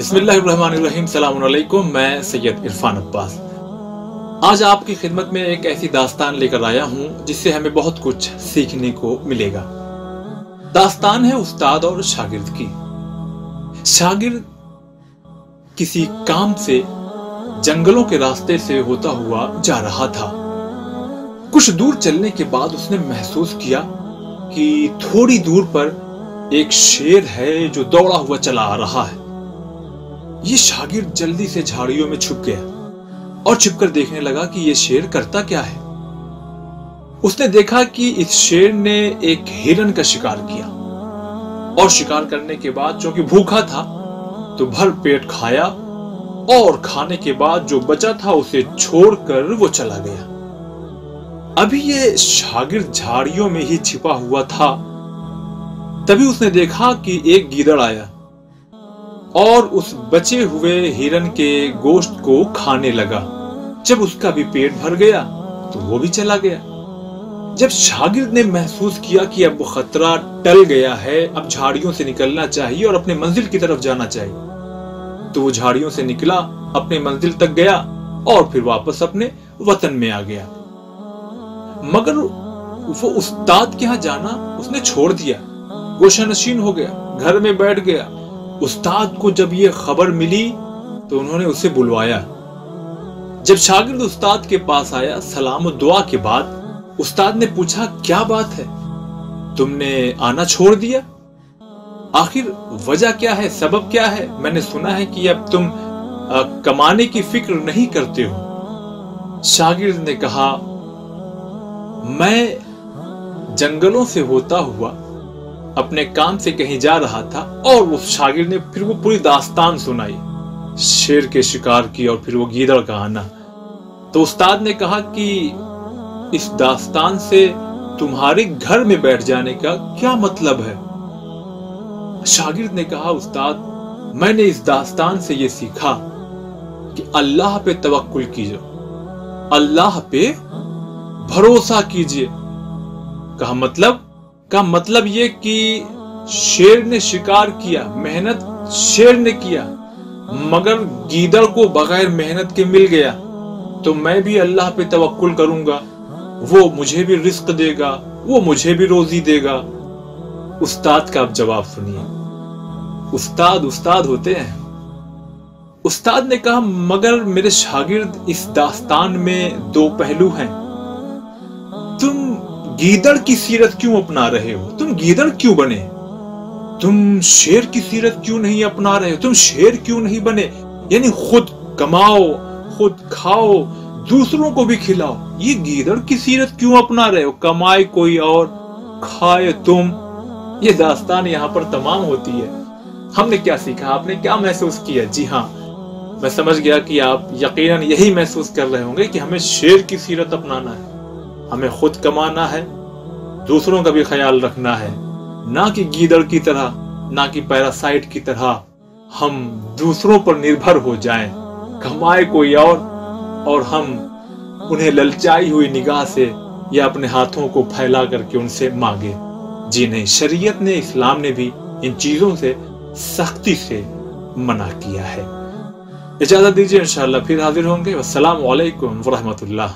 बिस्मिल्लाहिर्रहमानिर्रहीम। सलाम अलैकुम। मैं सैयद इरफान अब्बास आज आपकी खिदमत में एक ऐसी दास्तान लेकर आया हूं जिससे हमें बहुत कुछ सीखने को मिलेगा। दास्तान है उस्ताद और शागिर्द की। शागिर्द किसी काम से जंगलों के रास्ते से होता हुआ जा रहा था। कुछ दूर चलने के बाद उसने महसूस किया कि थोड़ी दूर पर एक शेर है जो दौड़ा हुआ चला आ रहा है। ये शागिर्द जल्दी से झाड़ियों में छुप गया और छिपकर देखने लगा कि ये शेर करता क्या है। उसने देखा कि इस शेर ने एक हिरन का शिकार किया और शिकार करने के बाद चूंकि भूखा था तो भर पेट खाया और खाने के बाद जो बचा था उसे छोड़कर वो चला गया। अभी ये शागिर्द झाड़ियों में ही छिपा हुआ था, तभी उसने देखा कि एक गीदड़ आया और उस बचे हुए हिरन के गोश्त को खाने लगा। जब उसका भी पेट भर गया तो वो भी चला गया। जब शागिर्द ने महसूस किया कि अब खतरा टल गया है, अब झाड़ियों से निकलना चाहिए और अपने मंजिल की तरफ जाना चाहिए, तो वो झाड़ियों से निकला, अपने मंजिल तक गया और फिर वापस अपने वतन में आ गया। मगर वो उस्ताद के यहां जाना उसने छोड़ दिया, गोशानशीन हो गया, घर में बैठ गया। उस्ताद को जब ये खबर मिली तो उन्होंने उसे बुलवाया। जब शागिर्द उस्ताद के पास आया, सलाम और दुआ के बाद उस्ताद ने पूछा, क्या बात है, तुमने आना छोड़ दिया? आखिर वजह क्या है, सबब क्या है? मैंने सुना है कि अब तुम कमाने की फिक्र नहीं करते हो। शागिर्द ने कहा, मैं जंगलों से होता हुआ अपने काम से कहीं जा रहा था। और उस शागिर्द ने फिर वो पूरी दास्तान सुनाई, शेर के शिकार की और फिर वो गीदड़ का आना। तो उस्ताद ने कहा कि इस दास्तान से तुम्हारे घर में बैठ जाने का क्या मतलब है? शागिर्द ने कहा, उस्ताद, मैंने इस दास्तान से ये सीखा कि अल्लाह पे तवक्कुल कीजिए, अल्लाह पे भरोसा कीजिए। का मतलब ये कि शेर ने शिकार किया, मेहनत शेर ने किया, मगर गीदड़ को बगैर मेहनत के मिल गया, तो मैं भी अल्लाह पे तवक्कुल करूंगा, वो मुझे भी रिस्क देगा, वो मुझे भी रोजी देगा। उस्ताद का अब जवाब सुनिए। उस्ताद होते हैं। उस्ताद ने कहा, मगर मेरे शागिर्द, इस दास्तान में दो पहलू हैं। तुम गीदड़ की सीरत क्यों अपना रहे हो? तुम गीदड़ क्यों बने? तुम शेर की सीरत क्यों नहीं अपना रहे हो? तुम शेर क्यों नहीं बने? यानी खुद कमाओ, खुद खाओ, दूसरों को भी खिलाओ। ये गीदड़ की सीरत क्यों अपना रहे हो? कमाए कोई और, खाए तुम। ये दास्तान यहाँ पर तमाम होती है। हमने क्या सीखा, आपने क्या महसूस किया? जी हाँ, मैं समझ गया कि आप यकीनन यही महसूस कर रहे होंगे कि हमें शेर की सीरत अपनाना है, हमें खुद कमाना है, दूसरों का भी ख्याल रखना है, ना कि गीदड़ की तरह, ना कि पैरासाइट की तरह हम दूसरों पर निर्भर हो जाएं। कमाए कोई और हम उन्हें ललचाई हुई निगाह से या अपने हाथों को फैला करके उनसे मांगे। जी नहीं, शरीयत ने, इस्लाम ने भी इन चीजों से सख्ती से मना किया है। इजाजत दीजिए, इंशाअल्लाह फिर हाजिर होंगे। अस्सलाम वालेकुम व रहमतुल्लाह।